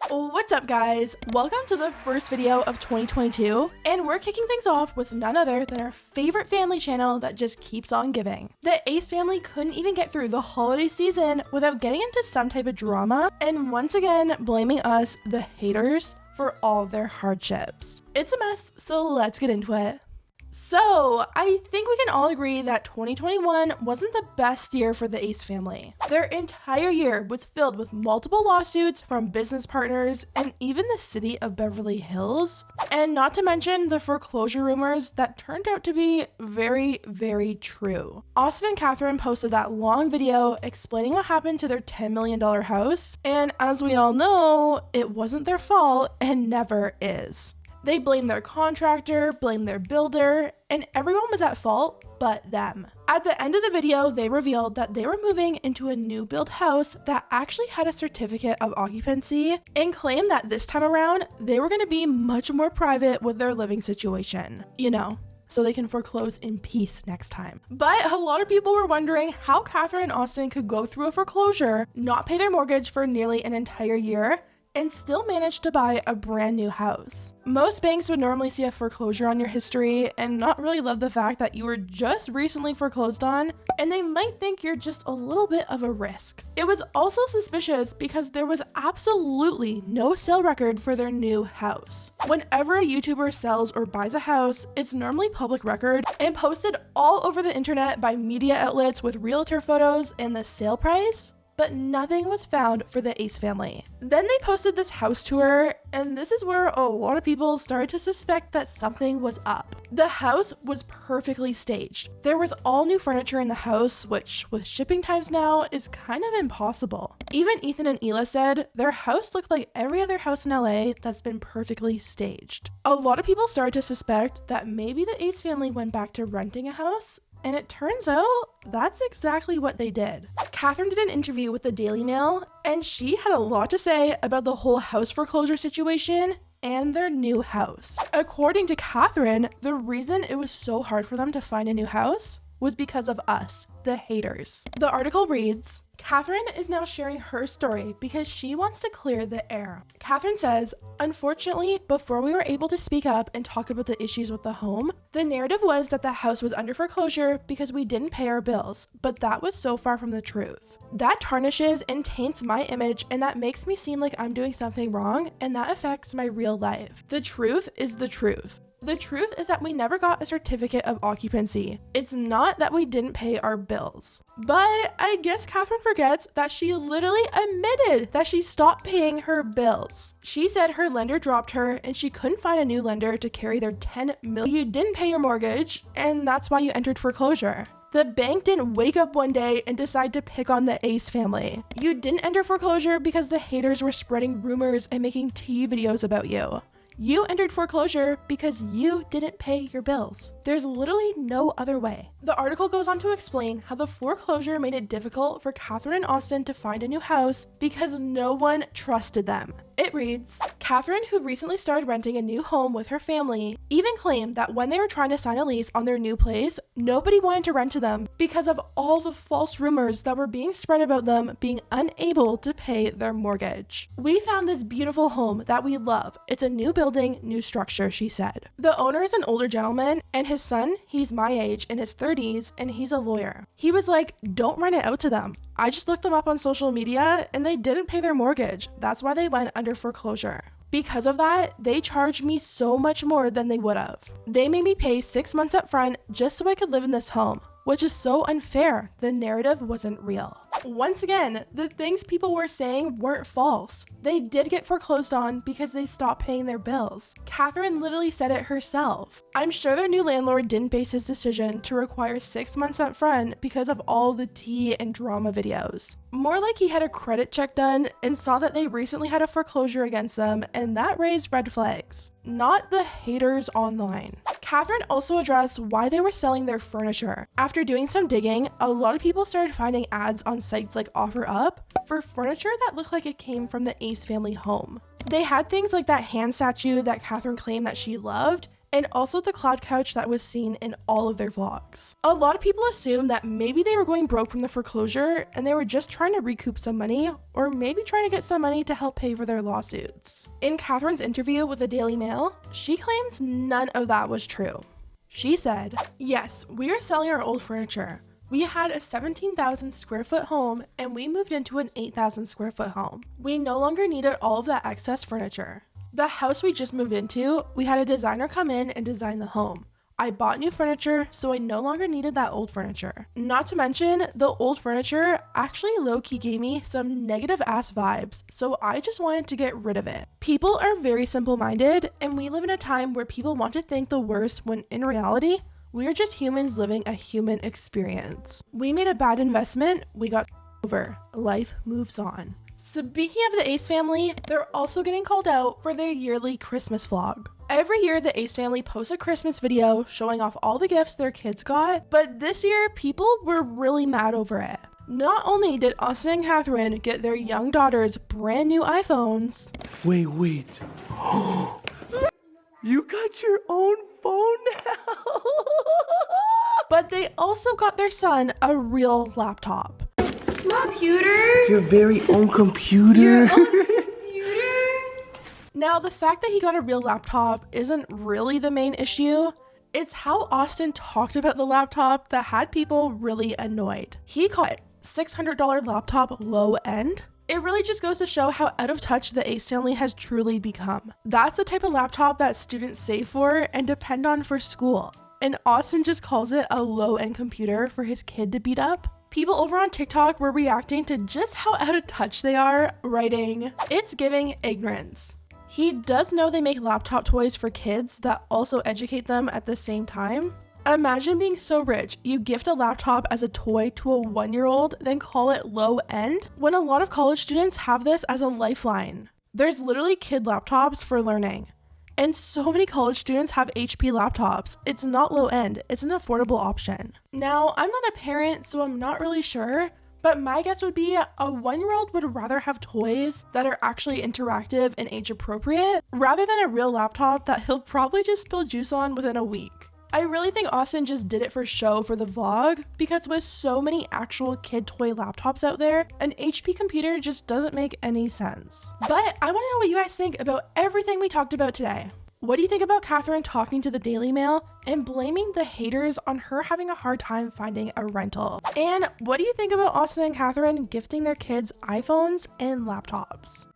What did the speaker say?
What's up, guys? Welcome to the first video of 2022, and we're kicking things off with none other than our favorite family channel that just keeps on giving. The Ace family couldn't even get through the holiday season without getting into some type of drama, and once again blaming us, the haters, for all their hardships. It's a mess, so let's get into it. So, I think we can all agree that 2021 wasn't the best year for the Ace family. Their entire year was filled with multiple lawsuits from business partners and even the city of Beverly Hills, and not to mention the foreclosure rumors that turned out to be very, very true. Austin and Catherine posted that long video explaining what happened to their $10 million house, and as we all know, it wasn't their fault and never is. They blamed their contractor, blamed their builder, and everyone was at fault but them. At the end of the video, they revealed that they were moving into a new build house that actually had a certificate of occupancy and claimed that this time around, they were going to be much more private with their living situation. You know, so they can foreclose in peace next time. But a lot of people were wondering how Catherine and Austin could go through a foreclosure, not pay their mortgage for nearly an entire year, and still manage to buy a brand new house. Most banks would normally see a foreclosure on your history and not really love the fact that you were just recently foreclosed on, and they might think you're just a little bit of a risk. It was also suspicious because there was absolutely no sale record for their new house. Whenever a YouTuber sells or buys a house, it's normally public record and posted all over the internet by media outlets with realtor photos and the sale price, but nothing was found for the Ace family. Then they posted this house tour, and this is where a lot of people started to suspect that something was up. The house was perfectly staged. There was all new furniture in the house, which with shipping times now is kind of impossible. Even Ethan and Ela said their house looked like every other house in LA that's been perfectly staged. A lot of people started to suspect that maybe the Ace family went back to renting a house, and it turns out that's exactly what they did. Catherine did an interview with the Daily Mail, and she had a lot to say about the whole house foreclosure situation and their new house. According to Catherine, the reason it was so hard for them to find a new house was because of us, the haters. The article reads, Catherine is now sharing her story because she wants to clear the air. Catherine says, unfortunately, before we were able to speak up and talk about the issues with the home, the narrative was that the house was under foreclosure because we didn't pay our bills, but that was so far from the truth. That tarnishes and taints my image, and that makes me seem like I'm doing something wrong, and that affects my real life. The truth is the truth. The truth is that we never got a certificate of occupancy. It's not that we didn't pay our bills. But I guess Catherine forgets that she literally admitted that she stopped paying her bills. She said her lender dropped her and she couldn't find a new lender to carry their $10 million. You didn't pay your mortgage, and that's why you entered foreclosure. The bank didn't wake up one day and decide to pick on the Ace family. You didn't enter foreclosure because the haters were spreading rumors and making tea videos about you. You entered foreclosure because you didn't pay your bills. There's literally no other way. The article goes on to explain how the foreclosure made it difficult for Catherine and Austin to find a new house because no one trusted them. It reads, Catherine, who recently started renting a new home with her family, even claimed that when they were trying to sign a lease on their new place, nobody wanted to rent to them because of all the false rumors that were being spread about them being unable to pay their mortgage. We found this beautiful home that we love. It's a new building, new structure, she said. The owner is an older gentleman, and his son, he's my age, in his 30s, and he's a lawyer. He was like, don't rent it out to them. I just looked them up on social media and they didn't pay their mortgage. That's why they went under foreclosure. Because of that, they charged me so much more than they would have. They made me pay 6 months up front just so I could live in this home, which is so unfair. The narrative wasn't real. Once again, the things people were saying weren't false. They did get foreclosed on because they stopped paying their bills. Catherine literally said it herself. I'm sure their new landlord didn't base his decision to require 6 months up front because of all the tea and drama videos. More like he had a credit check done and saw that they recently had a foreclosure against them, and that raised red flags. Not the haters online. Catherine also addressed why they were selling their furniture. After doing some digging, a lot of people started finding ads on sites like OfferUp for furniture that looked like it came from the Ace family home. They had things like that hand statue that Catherine claimed that she loved, and also the cloud couch that was seen in all of their vlogs. A lot of people assumed that maybe they were going broke from the foreclosure and they were just trying to recoup some money, or maybe trying to get some money to help pay for their lawsuits. In Catherine's interview with the Daily Mail, she claims none of that was true. She said, "Yes, we are selling our old furniture. We had a 17,000 square foot home and we moved into an 8,000 square foot home. We no longer needed all of that excess furniture. The house we just moved into, we had a designer come in and design the home. I bought new furniture, so I no longer needed that old furniture. Not to mention, the old furniture actually low-key gave me some negative ass vibes, so I just wanted to get rid of it." People are very simple-minded, and we live in a time where people want to think the worst when in reality, we are just humans living a human experience. We made a bad investment, we got over. Life moves on. Speaking of the Ace family, they're also getting called out for their yearly Christmas vlog. Every year, the Ace family posts a Christmas video showing off all the gifts their kids got, but this year, people were really mad over it. Not only did Austin and Catherine get their young daughters brand new iPhones. Wait. You got your own phone now? But they also got their son a real laptop. Computer? Your very own computer? Your own computer? Now, the fact that he got a real laptop isn't really the main issue. It's how Austin talked about the laptop that had people really annoyed. He called it $600 laptop low end. It really just goes to show how out of touch the Ace family has truly become. That's the type of laptop that students save for and depend on for school. And Austin just calls it a low-end computer for his kid to beat up. People over on TikTok were reacting to just how out of touch they are, writing, "It's giving ignorance." He does know they make laptop toys for kids that also educate them at the same time. Imagine being so rich, you gift a laptop as a toy to a 1-year-old, then call it low end, when a lot of college students have this as a lifeline. There's literally kid laptops for learning. And so many college students have HP laptops. It's not low end, it's an affordable option. Now, I'm not a parent, so I'm not really sure, but my guess would be a 1-year-old would rather have toys that are actually interactive and age appropriate, rather than a real laptop that he'll probably just spill juice on within a week. I really think Austin just did it for show for the vlog, because with so many actual kid toy laptops out there, an HP computer just doesn't make any sense. But I want to know what you guys think about everything we talked about today. What do you think about Catherine talking to the Daily Mail and blaming the haters on her having a hard time finding a rental? And what do you think about Austin and Catherine gifting their kids iPhones and laptops?